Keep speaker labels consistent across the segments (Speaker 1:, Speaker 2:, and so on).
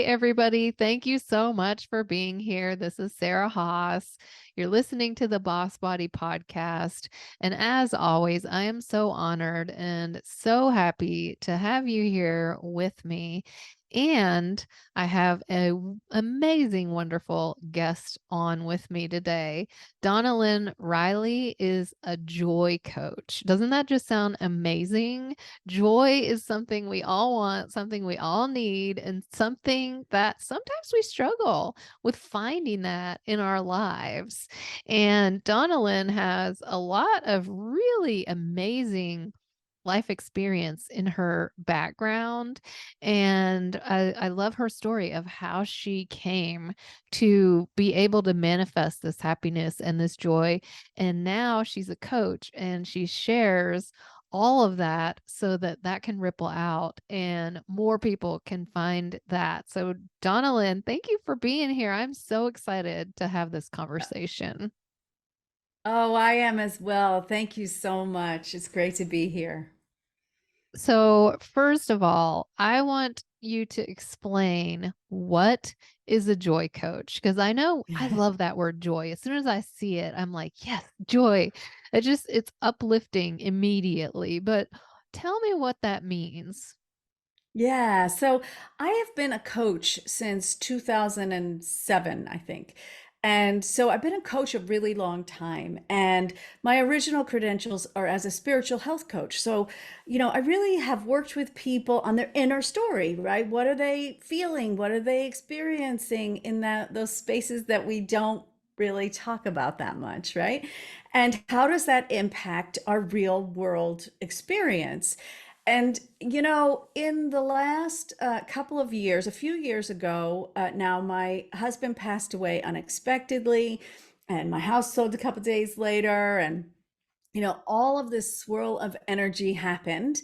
Speaker 1: Hey, everybody. Thank you so much for being here. This is Sarah Haas. You're listening to the Boss Body podcast. And as always, I am so honored and so happy to have you here with me. And I have an amazing, wonderful guest on with me today. Donnalynn Riley is a joy coach. Doesn't that just sound amazing? Joy is something we all want, something we all need, and something that sometimes we struggle with finding that in our lives. And Donnalynn has a lot of really amazing life experience in her background. And I love her story of how she came to be able to manifest this happiness and this joy. And now she's a coach and she shares all of that so that that can ripple out and more people can find that. So, Donnalynn, thank you for being here. I'm so excited to have this conversation.
Speaker 2: Oh, I am as well. Thank you so much. It's great to be here.
Speaker 1: So, first of all, I want you to explain what is a joy coach because I know I love that word joy. As soon as I see it, I'm like, yes, joy. It's uplifting immediately. But tell me what that means.
Speaker 2: Yeah, so I have been a coach since 2007, I think. And so I've been a coach a really long time. And my original credentials are as a spiritual health coach. So, I really have worked with people on their inner story, right? What are they feeling? What are they experiencing in those spaces that we don't really talk about that much, right? And how does that impact our real world experience? And, in the last couple of years, a few years ago, now my husband passed away unexpectedly, and my house sold a couple days later. And, all of this swirl of energy happened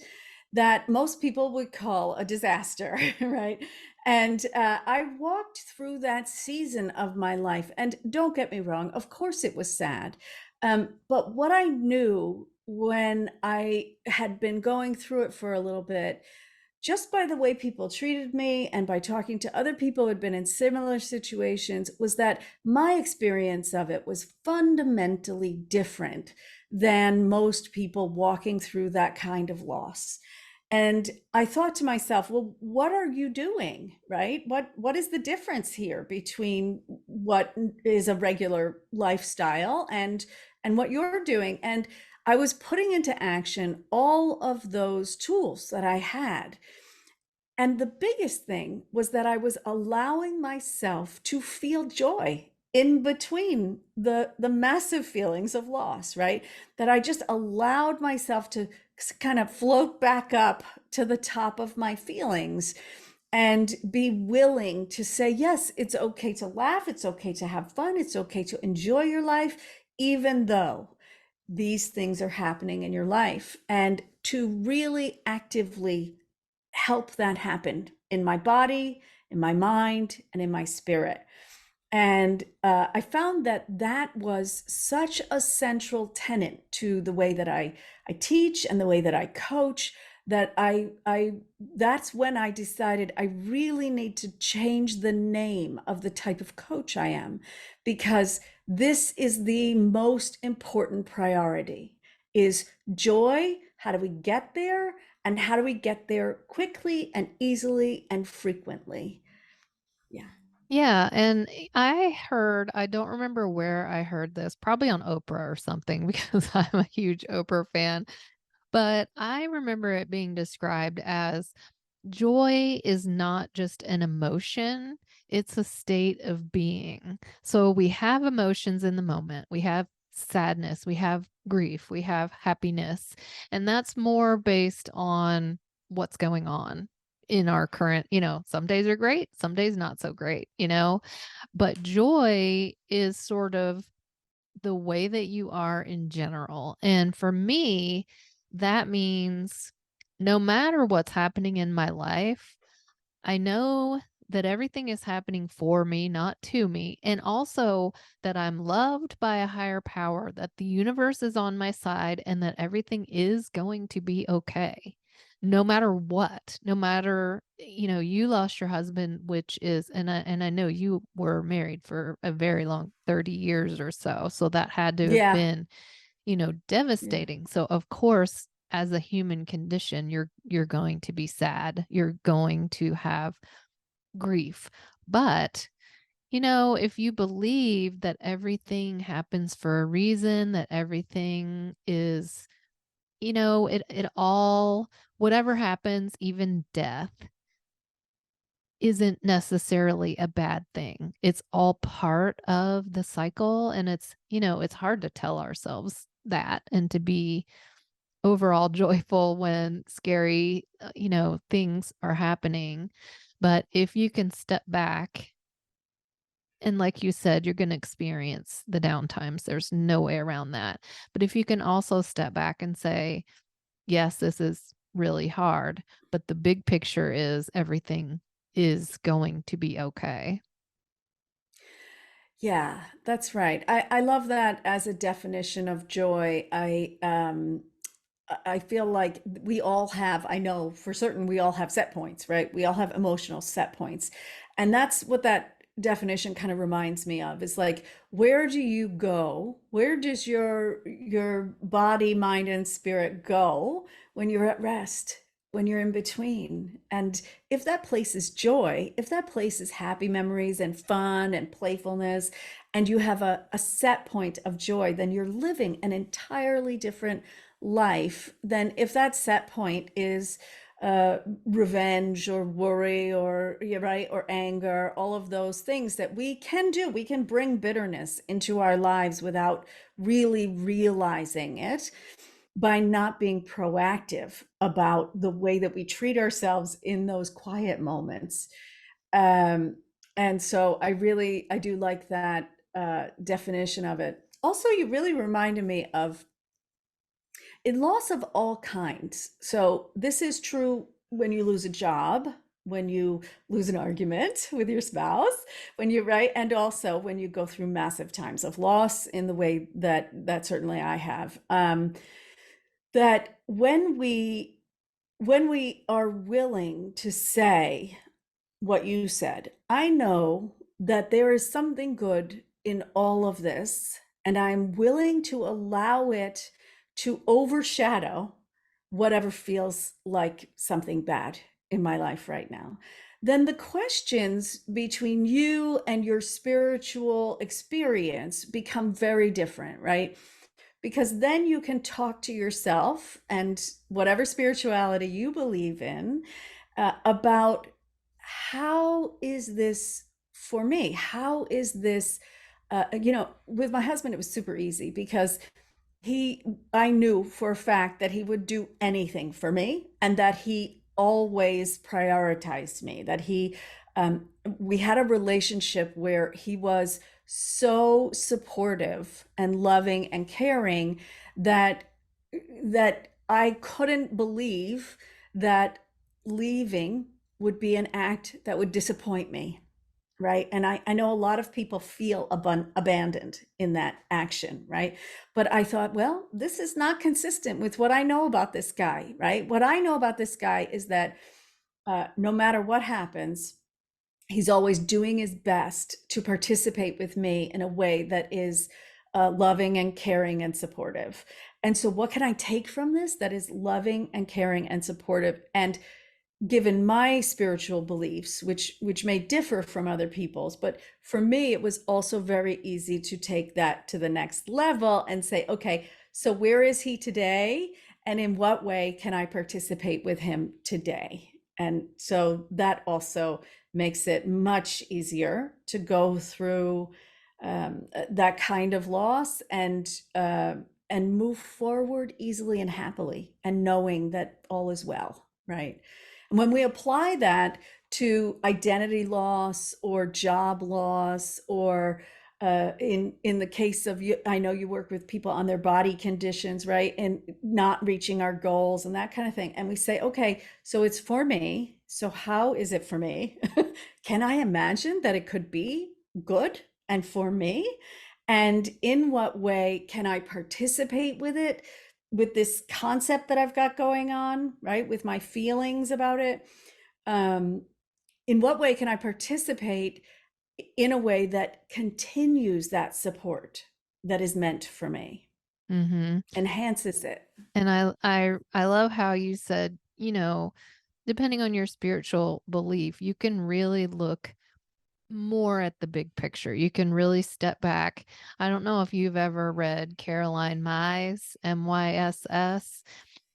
Speaker 2: that most people would call a disaster, right? And I walked through that season of my life. And don't get me wrong, of course it was sad. But what I knew when I had been going through it for a little bit, just by the way people treated me and by talking to other people who had been in similar situations, was that my experience of it was fundamentally different than most people walking through that kind of loss. And I thought to myself, well, what are you doing, right? What is the difference here between what is a regular lifestyle and what you're doing? And I was putting into action all of those tools that I had. And the biggest thing was that I was allowing myself to feel joy in between the massive feelings of loss, right? That I just allowed myself to kind of float back up to the top of my feelings and be willing to say, yes, it's okay to laugh, it's okay to have fun, it's okay to enjoy your life, even though these things are happening in your life, and to really actively help that happen in my body, in my mind, and in my spirit. And I found that that was such a central tenet to the way that I teach and the way that I coach, that that's when I decided I really need to change the name of the type of coach I am, because this is the most important priority, is joy. How do we get there? And how do we get there quickly and easily and frequently? Yeah.
Speaker 1: Yeah, and I don't remember where I heard this, probably on Oprah or something because I'm a huge Oprah fan, but I remember it being described as joy is not just an emotion, it's a state of being. So we have emotions in the moment. We have sadness, we have grief, we have happiness, and that's more based on what's going on in our current, some days are great, some days not so great. But joy is sort of the way that you are in general. And for me, that means no matter what's happening in my life, I know that everything is happening for me, not to me. And also that I'm loved by a higher power, that the universe is on my side, and that everything is going to be okay. no matter what, no matter, you lost your husband, which is, and I know you were married for a very long 30 years or so. So that had to have
Speaker 2: Yeah.
Speaker 1: been,
Speaker 2: Yeah.
Speaker 1: devastating. So of course, as a human condition, you're going to be sad. You're going to have grief. But if you believe that everything happens for a reason, that everything is, it all, whatever happens, even death, isn't necessarily a bad thing. It's all part of the cycle. And it's hard to tell ourselves that and to be overall joyful when scary, things are happening. But if you can step back, and like you said, you're going to experience the downtimes. There's no way around that. But if you can also step back and say, yes, this is really hard, but the big picture is everything is going to be okay.
Speaker 2: Yeah, that's right. I love that as a definition of joy. I feel like we all have, I know for certain we all have set points, right? We all have emotional set points. And that's what that definition kind of reminds me of, is like, where do you go? Where does your body, mind, and spirit go when you're at rest, when you're in between? And if that place is joy, if that place is happy memories and fun and playfulness, and you have a set point of joy, then you're living an entirely different life than if that set point is revenge or worry or, yeah, right, or anger, all of those things that we can do. We can bring bitterness into our lives without really realizing it, by not being proactive about the way that we treat ourselves in those quiet moments. Um, and so I do like that definition of it. Also, you really reminded me of in loss of all kinds. So this is true when you lose a job, when you lose an argument with your spouse, when you, right, and also when you go through massive times of loss in the way that certainly I have. That when we are willing to say what you said, I know that there is something good in all of this, and I'm willing to allow it to overshadow whatever feels like something bad in my life right now. Then the questions between you and your spiritual experience become very different, right? Because then you can talk to yourself and whatever spirituality you believe in, about how is this for me? How is this? With my husband, it was super easy because he I knew for a fact that he would do anything for me, and that he always prioritized me, that he we had a relationship where he was so supportive and loving and caring that I couldn't believe that leaving would be an act that would disappoint me, right? And I know a lot of people feel abandoned in that action, right? But I thought, well, this is not consistent with what I know about this guy, right? What I know about this guy is that no matter what happens, he's always doing his best to participate with me in a way that is loving and caring and supportive. And so, what can I take from this that is loving and caring and supportive? And given my spiritual beliefs, which may differ from other people's, but for me it was also very easy to take that to the next level and say, okay, so where is he today, and in what way can I participate with him today? And so that also makes it much easier to go through that kind of loss, and move forward easily and happily, and knowing that all is well, right? And when we apply that to identity loss or job loss, or in the case of you, I know you work with people on their body conditions, right? And not reaching our goals and that kind of thing. And we say, okay, so it's for me. So how is it for me? Can I imagine that it could be good and for me? And in what way can I participate with it with this concept that I've got going on, right? With my feelings about it. Um, in what way can I participate in a way that continues that support that is meant for me,
Speaker 1: Mhm.
Speaker 2: enhances it?
Speaker 1: And I love how you said, depending on your spiritual belief, you can really look more at the big picture. You can really step back. I don't know if you've ever read Caroline Myss, Myss.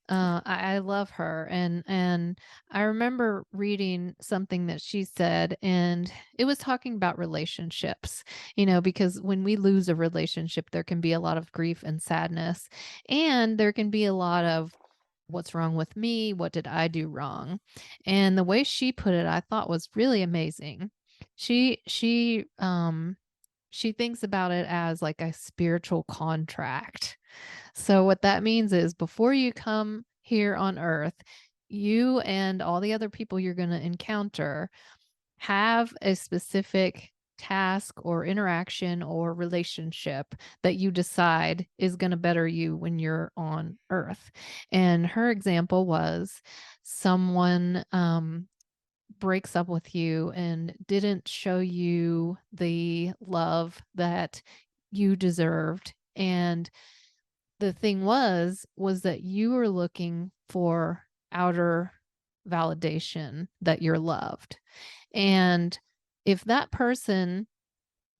Speaker 1: I love her, and I remember reading something that she said, and it was talking about relationships, because when we lose a relationship, there can be a lot of grief and sadness, and there can be a lot of what's wrong with me? What did I do wrong? And the way she put it, I thought was really amazing. She thinks about it as like a spiritual contract. So what that means is before you come here on earth, you and all the other people you're going to encounter have a specific task or interaction or relationship that you decide is going to better you when you're on earth. And her example was someone breaks up with you and didn't show you the love that you deserved. And the thing was that you were looking for outer validation that you're loved. And if that person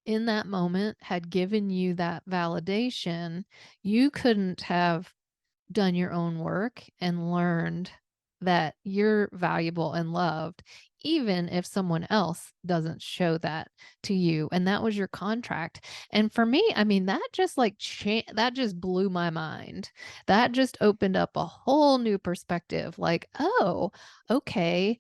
Speaker 1: in that moment had given you that validation, you couldn't have done your own work and learned that you're valuable and loved, even if someone else doesn't show that to you. And that was your contract. And for me, I mean, that just that just blew my mind. That just opened up a whole new perspective. Like, oh, okay,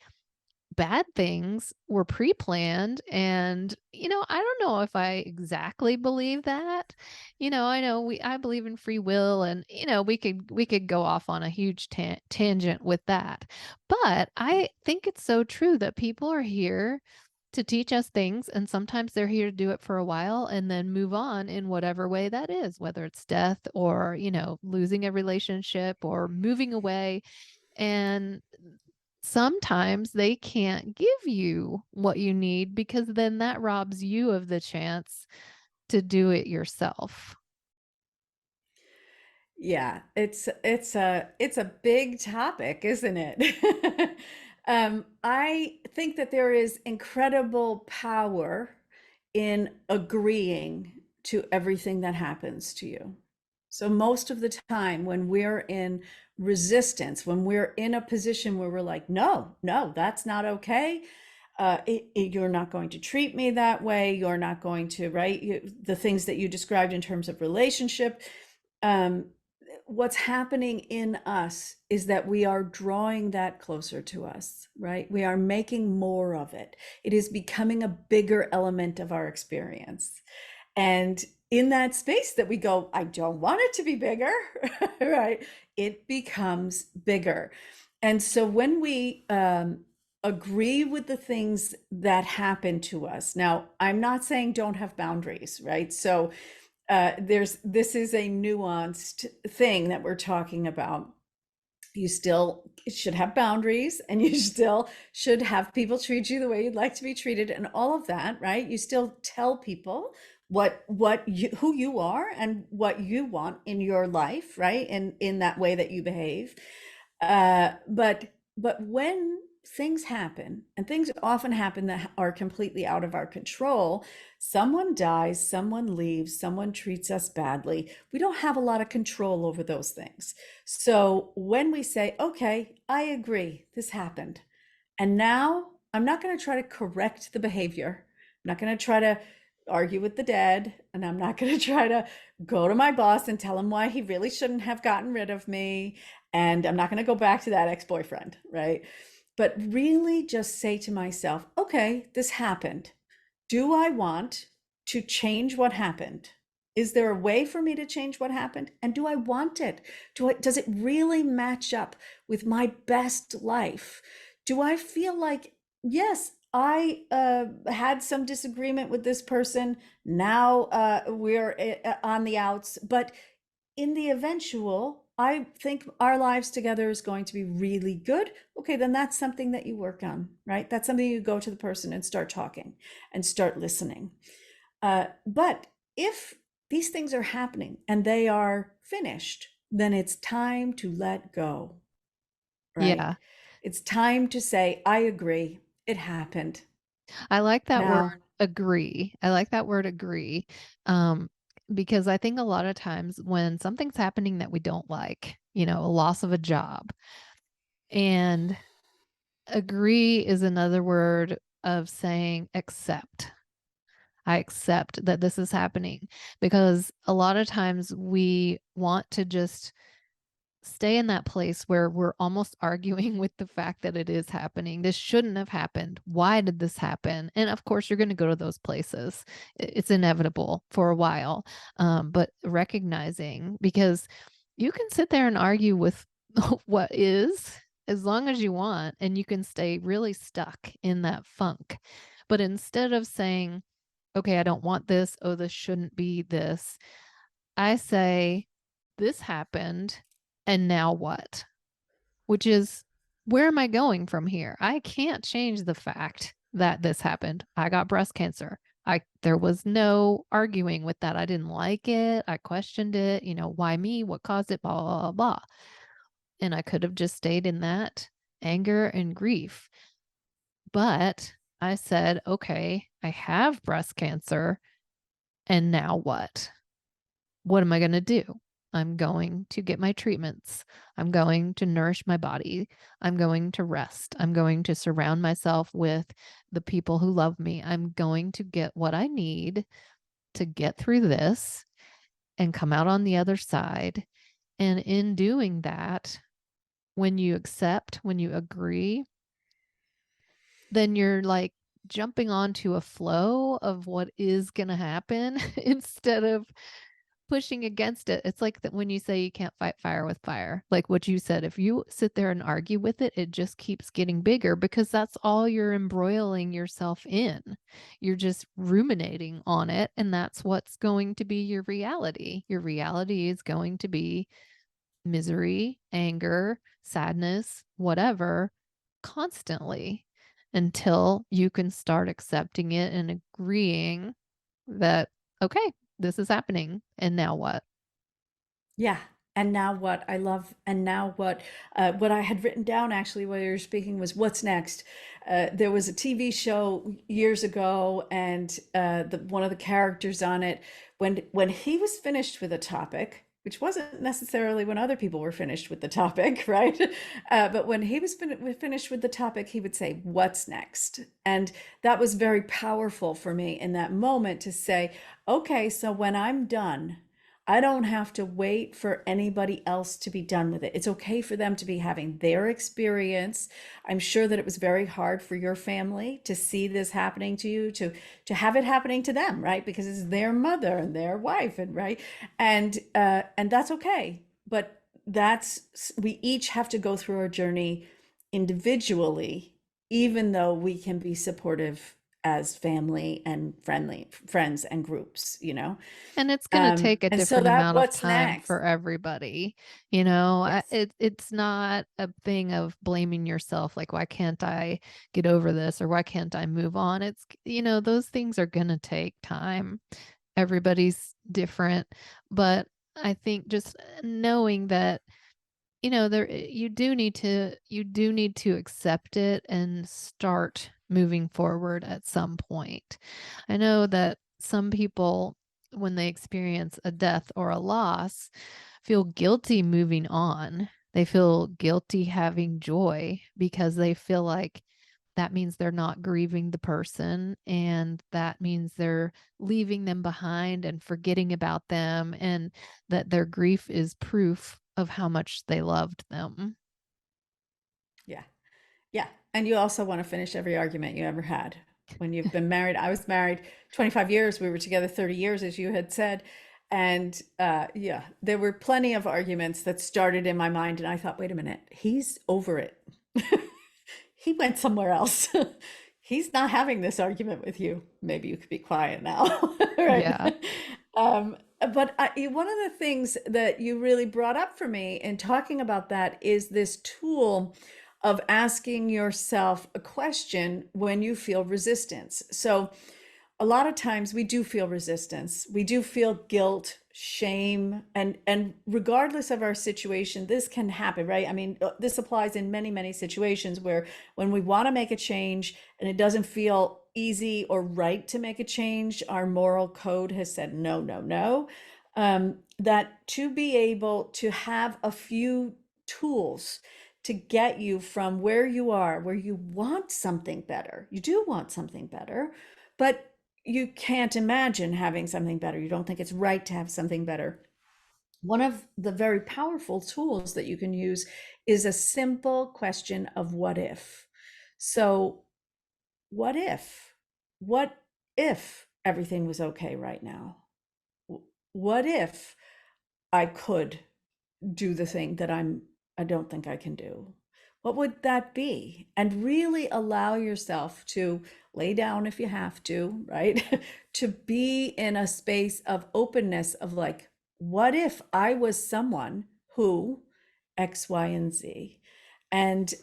Speaker 1: bad things were pre-planned, and I don't know if I exactly believe that. I know I believe in free will, and we could go off on a huge tangent with that, but I think it's so true that people are here to teach us things, and sometimes they're here to do it for a while and then move on in whatever way that is, whether it's death or losing a relationship or moving away. And sometimes they can't give you what you need, because then that robs you of the chance to do it yourself.
Speaker 2: Yeah, it's a big topic, isn't it? I think that there is incredible power in agreeing to everything that happens to you. So most of the time when we're in resistance, when we're in a position where we're like, no, no, that's not okay. You're not going to treat me that way. You're not going to, right? The things that you described in terms of relationship. Um, what's happening in us is that we are drawing that closer to us, right? We are making more of it. It is becoming a bigger element of our experience. And in that space that we go, I don't want it to be bigger, right? It becomes bigger. And so when we agree with the things that happen to us, now I'm not saying don't have boundaries, right? So this is a nuanced thing that we're talking about. You still should have boundaries, and you still should have people treat you the way you'd like to be treated, and all of that, right? You still tell people who you are and what you want in your life, right? And in that way that you behave. But when things happen, and things often happen that are completely out of our control, someone dies, someone leaves, someone treats us badly, we don't have a lot of control over those things. So when we say, okay, I agree, this happened, and now I'm not going to try to correct the behavior. I'm not going to try to argue with the dead, and I'm not going to try to go to my boss and tell him why he really shouldn't have gotten rid of me. And I'm not going to go back to that ex-boyfriend, right? But really just say to myself, okay, this happened. Do I want to change what happened? Is there a way for me to change what happened? And do I want it? Does it really match up with my best life? Do I feel like, yes, I had some disagreement with this person. Now we're on the outs, but in the eventual, I think our lives together is going to be really good. Okay, then that's something that you work on, right? That's something you go to the person and start talking and start listening. But if these things are happening and they are finished, then it's time to let go, right?
Speaker 1: Yeah.
Speaker 2: It's time to say, I agree, it happened.
Speaker 1: I like that word
Speaker 2: Now,
Speaker 1: agree. I like that word agree. Um, because I think a lot of times when something's happening that we don't like, a loss of a job, and agree is another word of saying accept. I accept that this is happening because a lot of times we want to just stay in that place where we're almost arguing with the fact that it is happening. This shouldn't have happened. Why did this happen? And of course, you're going to go to those places. It's inevitable for a while. But recognizing, because you can sit there and argue with what is as long as you want, and you can stay really stuck in that funk. But instead of saying, okay, I don't want this, oh, this shouldn't be this, I say, this happened, and now what? Which is, where am I going from here? I can't change the fact that this happened. I got breast cancer. There was no arguing with that. I didn't like it. I questioned it. Why me? What caused it? Blah, blah, blah, blah. And I could have just stayed in that anger and grief. But I said, okay, I have breast cancer. And now what? What am I going to do? I'm going to get my treatments. I'm going to nourish my body. I'm going to rest. I'm going to surround myself with the people who love me. I'm going to get what I need to get through this and come out on the other side. And in doing that, when you accept, when you agree, then you're like jumping onto a flow of what is going to happen instead of pushing against it. It's like that when you say you can't fight fire with fire. Like what you said, if you sit there and argue with it, it just keeps getting bigger because that's all you're embroiling yourself in. You're just ruminating on it, and that's what's going to be your reality. Your reality is going to be misery, anger, sadness, whatever, constantly until you can start accepting it and agreeing that, okay, this is happening. And now what?
Speaker 2: yeah. And now what? I love, and now what? What I had written down actually while you were speaking was what's next. There was a TV show years ago, and one of the characters on it, when he was finished with a topic, which wasn't necessarily when other people were finished with the topic, right? But when he was finished with the topic, he would say, "What's next?" And that was very powerful for me in that moment to say, "Okay, so when I'm done." I don't have to wait for anybody else to be done with it. It's okay for them to be having their experience. I'm sure that it was very hard for your family to see this happening to you, to have it happening to them, right? Because it's their mother and their wife, and right, and that's okay. But we each have to go through our journey individually, even though we can be supportive as family and friendly friends and groups,
Speaker 1: And it's going to take a
Speaker 2: and so
Speaker 1: different
Speaker 2: that
Speaker 1: amount of
Speaker 2: what's
Speaker 1: time
Speaker 2: next?
Speaker 1: for everybody.
Speaker 2: Yes.
Speaker 1: It's not a thing of blaming yourself. Like, why can't I get over this? Or why can't I move on? Those things are going to take time. Everybody's different. But I think just knowing that there you do need to accept it and start moving forward at some point. I know that some people, when they experience a death or a loss, feel guilty moving on. They feel guilty having joy because they feel like that means they're not grieving the person, and that means they're leaving them behind and forgetting about them, and that their grief is proof of how much they loved them.
Speaker 2: Yeah. Yeah. And you also want to finish every argument you ever had. When you've been married, I was married 25 years. We were together 30 years, as you had said. And yeah, there were plenty of arguments that started in my mind. And I thought, wait a minute, he's over it. He went somewhere else. He's not having this argument with you. Maybe you could be quiet now. Right.
Speaker 1: Yeah.
Speaker 2: But one of the things that you really brought up for me in talking about that is this tool of asking yourself a question when you feel resistance. So a lot of times we do feel resistance. We do feel guilt, shame, and regardless of our situation, this can happen, right? I mean, this applies in many, many situations where when we want to make a change and it doesn't feel easy or right to make a change, our moral code has said no, no, no. That to be able to have a few tools to get you from where you are, where you want something better. You do want something better, but you can't imagine having something better. You don't think it's right to have something better. One of the very powerful tools that you can use is a simple question of what if. So, what if? What if everything was okay right now? What if I could do the thing that I don't think I can do? What would that be? And really allow yourself to lay down if you have to, right? To be in a space of openness of like, what if I was someone who X, Y, and Z? And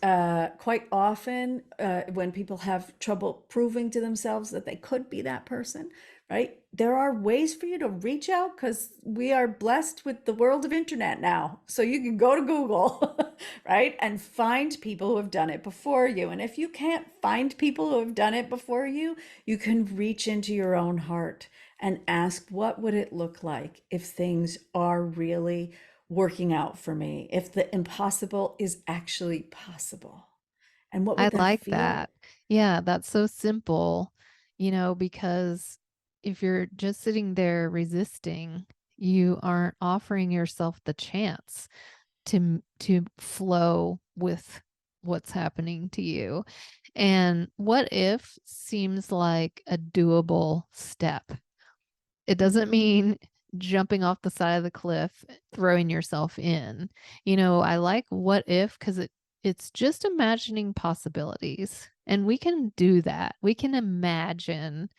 Speaker 2: quite often, when people have trouble proving to themselves that they could be that person, right? There are ways for you to reach out because we are blessed with the world of internet now. So you can go to Google, right? And find people who have done it before you. And if you can't find people who have done it before you, you can reach into your own heart and ask, what would it look like if things are really working out for me? If the impossible is actually possible? And what
Speaker 1: I
Speaker 2: would that
Speaker 1: like
Speaker 2: feel?
Speaker 1: that. Yeah, that's so simple, because if you're just sitting there resisting, you aren't offering yourself the chance to flow with what's happening to you. And what if seems like a doable step. It doesn't mean jumping off the side of the cliff, throwing yourself in. I like what if because it's just imagining possibilities. And we can do that. We can imagine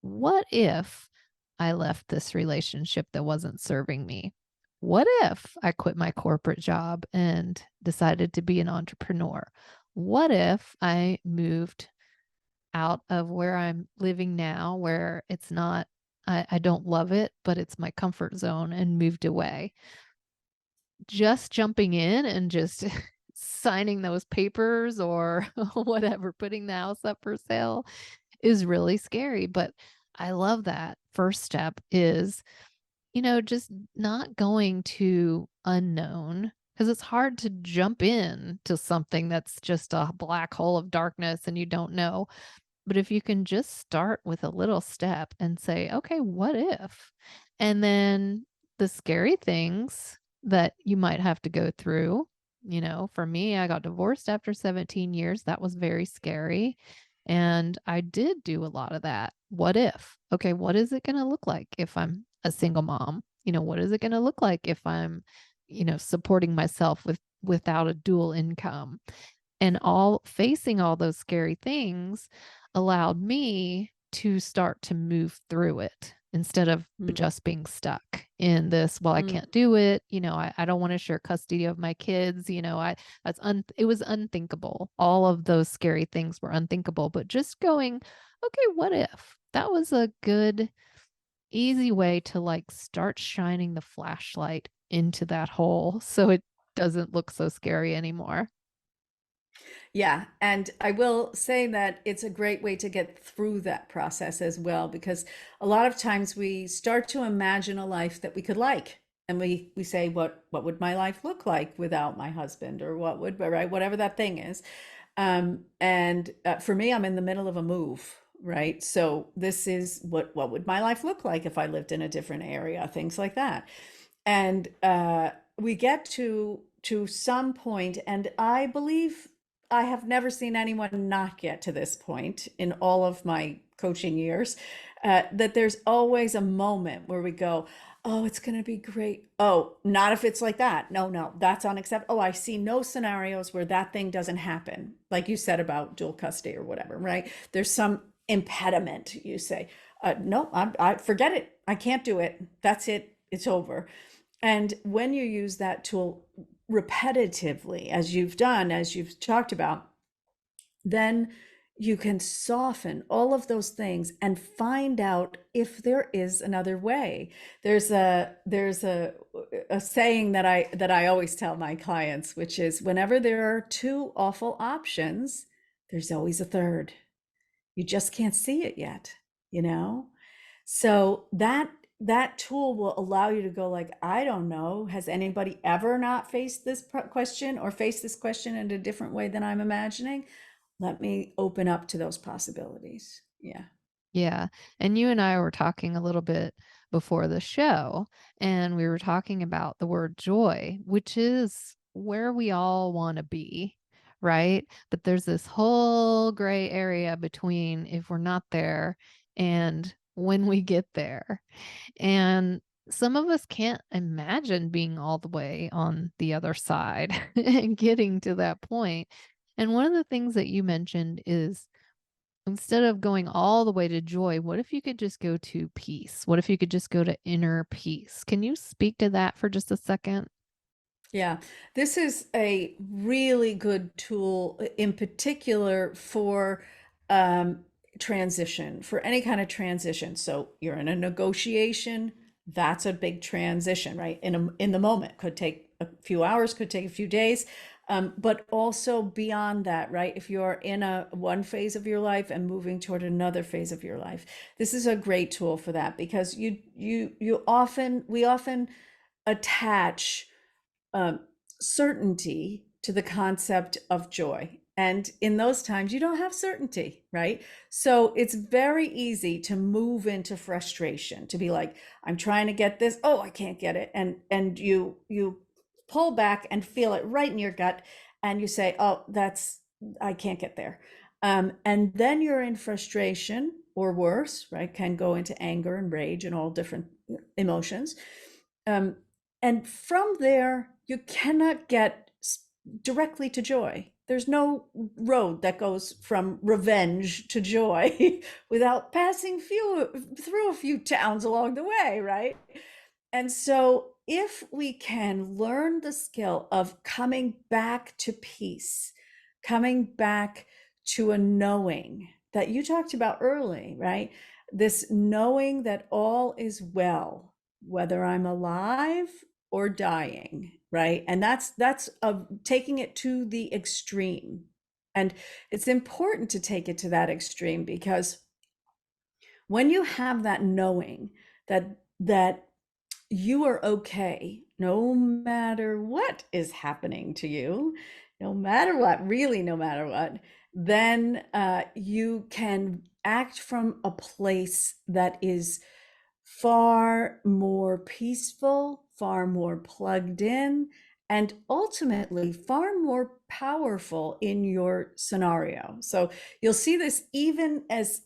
Speaker 1: what if I left this relationship that wasn't serving me? What if I quit my corporate job and decided to be an entrepreneur? What if I moved out of where I'm living now, where it's not, I don't love it, but it's my comfort zone and moved away? Just jumping in and just signing those papers or whatever, putting the house up for sale is really scary. But I love that first step is, just not going to unknown because it's hard to jump in to something that's just a black hole of darkness and you don't know. But if you can just start with a little step and say, okay, what if? And then the scary things that you might have to go through, for me, I got divorced after 17 years. That was very scary. And I did do a lot of that. What if? Okay, what is it going to look like if I'm a single mom? What is it going to look like if I'm, supporting myself without a dual income? And all facing all those scary things allowed me to start to move through it instead of
Speaker 2: Mm,
Speaker 1: just being stuck in this, well, I
Speaker 2: mm.
Speaker 1: can't do it. I don't want to share custody of my kids. It was unthinkable. All of those scary things were unthinkable, but just going, okay, what if? That was a good, easy way to like start shining the flashlight into that hole so it doesn't look so scary anymore.
Speaker 2: Yeah, and I will say that it's a great way to get through that process as well, because a lot of times we start to imagine a life that we could like. And we say, what would my life look like without my husband? Or what would, right, whatever that thing is. And for me, I'm in the middle of a move, right? So this is what would my life look like if I lived in a different area, things like that. And we get to some point, and I believe I have never seen anyone not get to this point in all of my coaching years, that there's always a moment where we go, oh, it's going to be great. Oh, not if it's like that. No, no, that's unacceptable. Oh, I see no scenarios where that thing doesn't happen. Like you said about dual custody or whatever, right? There's some impediment, you say, no, I forget it. I can't do it. That's it. It's over. And when you use that tool repetitively, as you've done, as you've talked about, then you can soften all of those things and find out if there is another way. There's a saying that I always tell my clients, which is whenever there are two awful options, there's always a third. You just can't see it yet, you know? So that tool will allow you to go like, I don't know, has anybody ever not faced this question or faced this question in a different way than I'm imagining? Let me open up to those possibilities. Yeah.
Speaker 1: Yeah. And you and I were talking a little bit before the show, and we were talking about the word joy, which is where we all want to be, right? But there's this whole gray area between if we're not there and when we get there. And some of us can't imagine being all the way on the other side and getting to that point. And one of the things that you mentioned is instead of going all the way to joy, what if you could just go to peace? What if you could just go to inner peace? Can you speak to that for just a second?
Speaker 2: Yeah, this is a really good tool, in particular for um, transition, for any kind of transition. So you're in a negotiation, that's a big transition, right? In the moment, could take a few hours, could take a few days, but also beyond that, right? If you're in a one phase of your life and moving toward another phase of your life, this is a great tool for that because we often attach um, certainty to the concept of joy. And in those times, you don't have certainty, right? So it's very easy to move into frustration, to be like, I'm trying to get this, oh, I can't get it. And you pull back and feel it right in your gut, and you say, oh, that's I can't get there. And then you're in frustration or worse, right? Can go into anger and rage and all different emotions. Um, and from there, you cannot get directly to joy. There's no road that goes from revenge to joy without passing through a few towns along the way, right? And so, if we can learn the skill of coming back to peace, coming back to a knowing that you talked about early, right? This knowing that all is well, whether I'm alive or dying, right? And that's taking it to the extreme. And it's important to take it to that extreme because when you have that knowing that you are okay no matter what is happening to you, no matter what, really, no matter what, then you can act from a place that is far more peaceful, far more plugged in, and ultimately far more powerful in your scenario. So you'll see this even as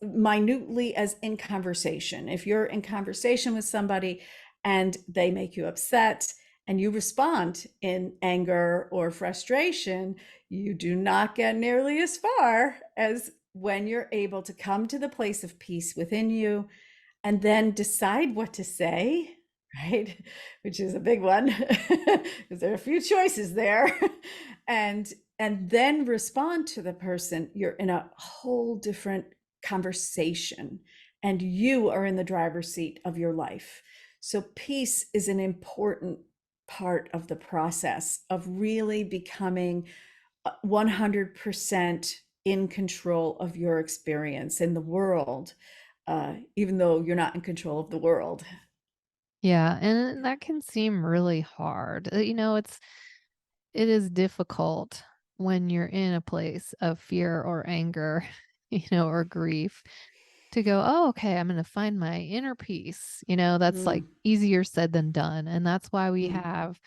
Speaker 2: minutely as in conversation. If you're in conversation with somebody and they make you upset and you respond in anger or frustration, you do not get nearly as far as when you're able to come to the place of peace within you and then decide what to say, right? Which is a big one because there are a few choices there. and and then respond to the person. You're in a whole different conversation and you are in the driver's seat of your life. So peace is an important part of the process of really becoming 100% in control of your experience in the world, even though you're not in control of the world.
Speaker 1: Yeah, and that can seem really hard. It is difficult when you're in a place of fear or anger, or grief to go, "Oh, okay, I'm gonna find my inner peace." That's like
Speaker 2: Mm,
Speaker 1: easier said than done. And that's why we
Speaker 2: mm,
Speaker 1: have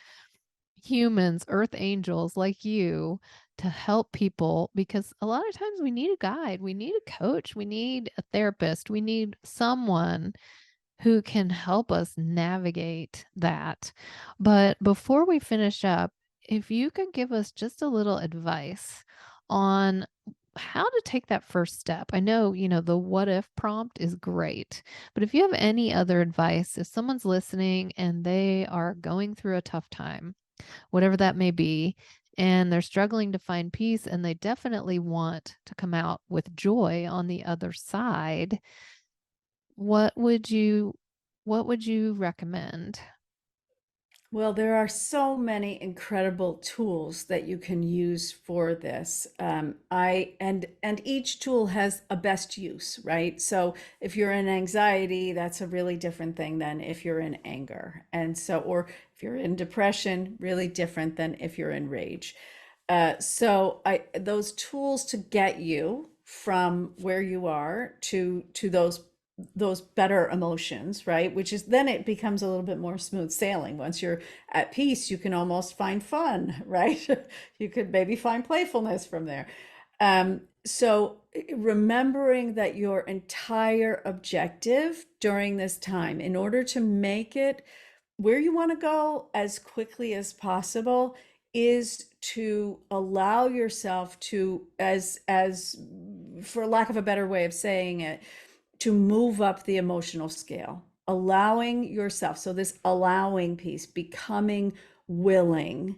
Speaker 1: humans, earth angels like you to help people because a lot of times we need a guide, we need a coach, we need a therapist, we need someone who can help us navigate that. But before we finish up, if you could give us just a little advice on how to take that first step. I know, the what if prompt is great, but if you have any other advice, if someone's listening and they are going through a tough time, whatever that may be, and they're struggling to find peace and they definitely want to come out with joy on the other side, what would you what would you recommend?
Speaker 2: Well, there are so many incredible tools that you can use for this. And each tool has a best use, right? So if you're in anxiety, that's a really different thing than if you're in anger. And so, or if you're in depression, really different than if you're in rage. Those tools to get you from where you are to those better emotions, right? Which is then it becomes a little bit more smooth sailing. Once you're at peace, you can almost find fun, right? You could maybe find playfulness from there. So remembering that your entire objective during this time, in order to make it where you want to go as quickly as possible, is to allow yourself to, as for lack of a better way of saying it, to move up the emotional scale, allowing yourself. So this allowing piece, becoming willing,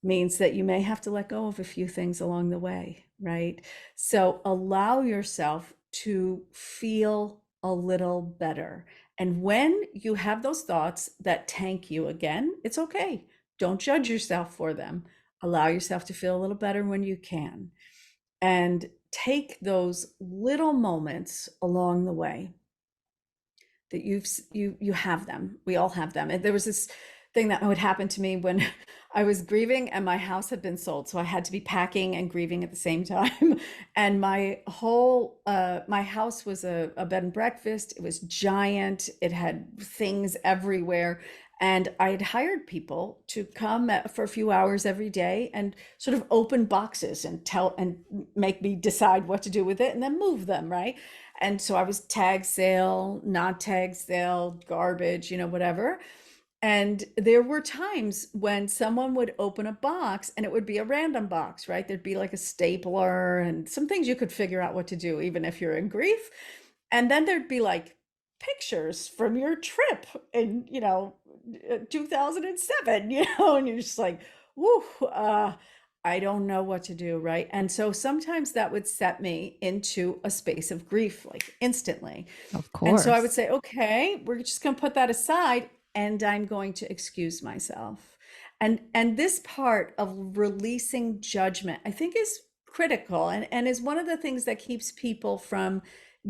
Speaker 2: means that you may have to let go of a few things along the way, right? So allow yourself to feel a little better. And when you have those thoughts that tank you again, it's okay. Don't judge yourself for them. Allow yourself to feel a little better when you can. And take those little moments along the way that you have them. We all have them. And there was this thing that would happen to me when I was grieving and my house had been sold. So I had to be packing and grieving at the same time. And my house was a bed and breakfast. It was giant. It had things everywhere. And I had hired people to come for a few hours every day and sort of open boxes and make me decide what to do with it and then move them, right? And so I was tag sale, not tag sale, garbage, whatever. And there were times when someone would open a box and it would be a random box, right? There'd be like a stapler and some things you could figure out what to do, even if you're in grief. And then there'd be like pictures from your trip in, 2007, and you're just like, whoo, I don't know what to do, right? And so sometimes that would set me into a space of grief, like instantly.
Speaker 1: Of
Speaker 2: And so I would
Speaker 1: course.
Speaker 2: say, okay, we're just going to put that aside and I'm going to excuse myself. And this part of releasing judgment, I think is critical and is one of the things that keeps people from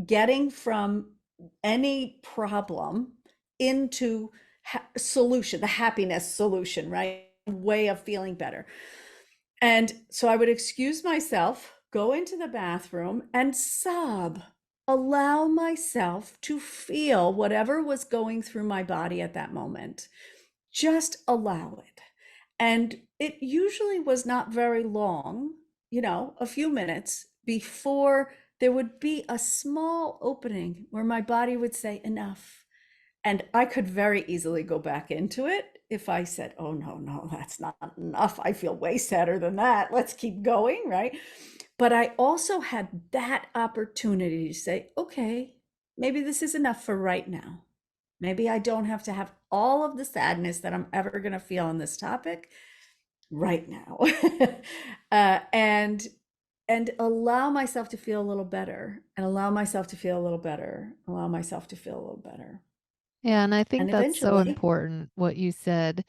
Speaker 2: getting from any problem into solution, the happiness solution, right? Way of feeling better. And so I would excuse myself, go into the bathroom and sob, allow myself to feel whatever was going through my body at that moment. Just allow it. And it usually was not very long, a few minutes before there would be a small opening where my body would say, enough. And I could very easily go back into it if I said, oh, no, no, that's not enough. I feel way sadder than that. Let's keep going, right? But I also had that opportunity to say, okay, maybe this is enough for right now. Maybe I don't have to have all of the sadness that I'm ever going to feel on this topic right now. uh, and and allow myself to feel a little better and allow myself to feel a little better, allow myself to feel a little better.
Speaker 1: Yeah, and I think
Speaker 2: And
Speaker 1: that's so
Speaker 2: eventually,
Speaker 1: important what you said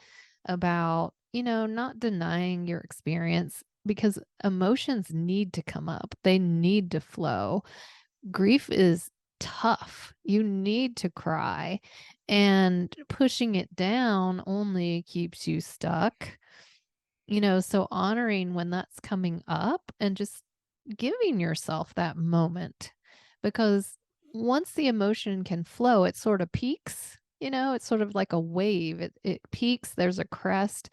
Speaker 1: about, not denying your experience because emotions need to come up. They need to flow. Grief is tough. You need to cry, and pushing it down only keeps you stuck. So honoring when that's coming up and just giving yourself that moment, because once the emotion can flow, it sort of peaks, it's sort of like a wave. It peaks, there's a crest,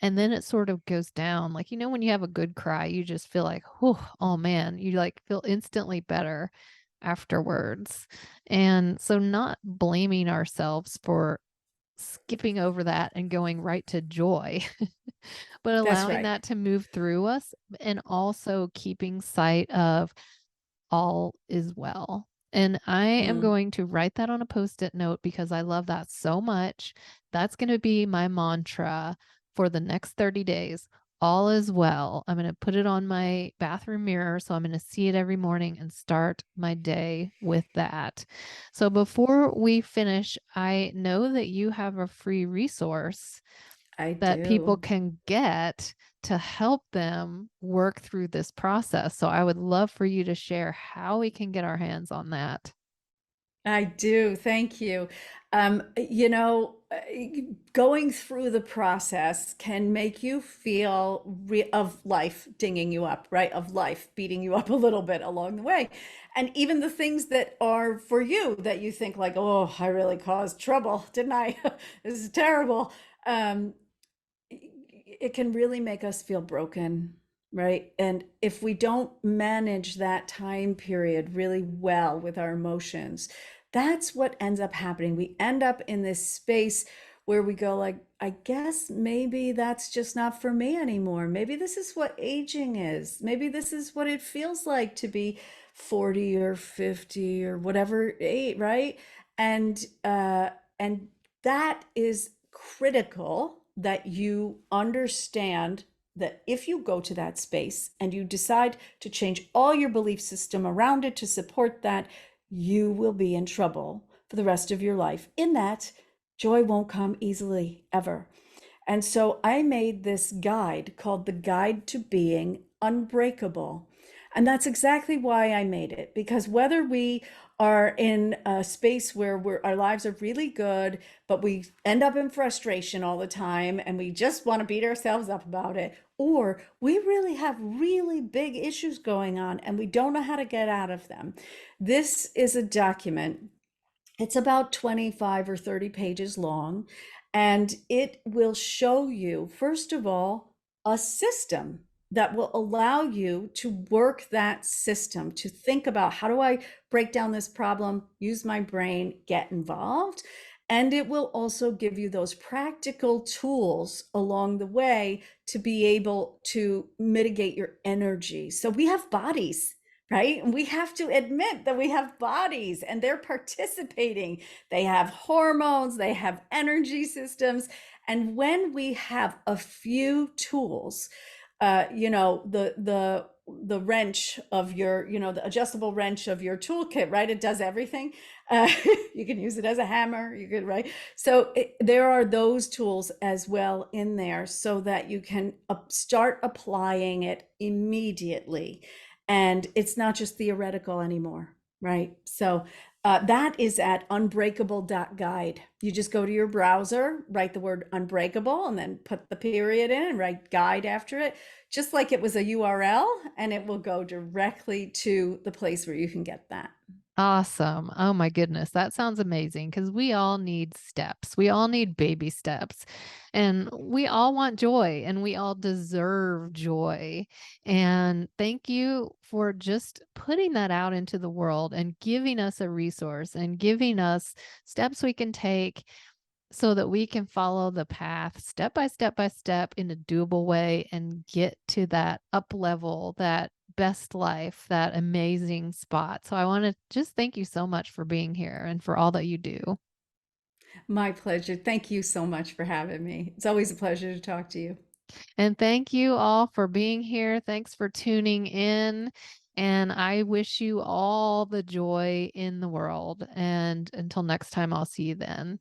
Speaker 1: and then it sort of goes down. Like, when you have a good cry, you just feel like, oh man, you like feel instantly better afterwards. And so not blaming ourselves for skipping over that and going right to joy, but
Speaker 2: That's
Speaker 1: allowing
Speaker 2: right.
Speaker 1: that to move through us and also keeping sight of all is well. And I am
Speaker 2: Mm,
Speaker 1: going to write that on a Post-it note because I love that so much. That's going to be my mantra for the next 30 days. All is well. I'm going to put it on my bathroom mirror. So I'm going to see it every morning and start my day with that. So before we finish, I know that you have a free resource
Speaker 2: I
Speaker 1: that people
Speaker 2: do.
Speaker 1: can get to help them work through this process. So I would love for you to share how we can get our hands on that.
Speaker 2: I do. Thank you. Going through the process can make you feel of life dinging you up, right? Of life beating you up a little bit along the way. And even the things that are for you that you think like, oh, I really caused trouble, didn't I? This is terrible. Um, it can really make us feel broken, right? And if we don't manage that time period really well with our emotions, that's what ends up happening. We end up in this space where we go like, I guess maybe that's just not for me anymore. Maybe this is what aging is. Maybe this is what it feels like to be 40 or 50 or whatever age, right? And and that is critical that you understand that if you go to that space and you decide to change all your belief system around it to support that, you will be in trouble for the rest of your life. In that, joy won't come easily ever. And so I made this guide called The Guide to Being Unbreakable. And that's exactly why I made it, because whether we are in a space where our lives are really good, but we end up in frustration all the time and we just want to beat ourselves up about it, or we really have really big issues going on and we don't know how to get out of them. This is a document. It's about 25 or 30 pages long, and it will show you, first of all, a system that will allow you to work that system, to think about how do I break down this problem, use my brain, get involved. And it will also give you those practical tools along the way to be able to mitigate your energy. So we have bodies, right? And we have to admit that we have bodies and they're participating. They have hormones, they have energy systems. And when we have a few tools, the wrench of your, the adjustable wrench of your toolkit, right? It does everything. Uh, you can use it as a hammer. You could, right? So there are those tools as well in there so that you can start applying it immediately. And it's not just theoretical anymore, right? So that is at unbreakable.guide. You just go to your browser, write the word unbreakable, and then put the period in and write guide after it, just like it was a URL, and it will go directly to the place where you can get that.
Speaker 1: Awesome. Oh my goodness. That sounds amazing because we all need steps. We all need baby steps. And we all want joy and we all deserve joy. And thank you for just putting that out into the world and giving us a resource and giving us steps we can take so that we can follow the path step by step in a doable way and get to that up level, that best life, that amazing spot. So I want to just thank you so much for being here and for all that you do.
Speaker 2: My pleasure. Thank you so much for having me. It's always a pleasure to talk to you.
Speaker 1: And thank you all for being here. Thanks for tuning in. And I wish you all the joy in the world. And until next time, I'll see you then.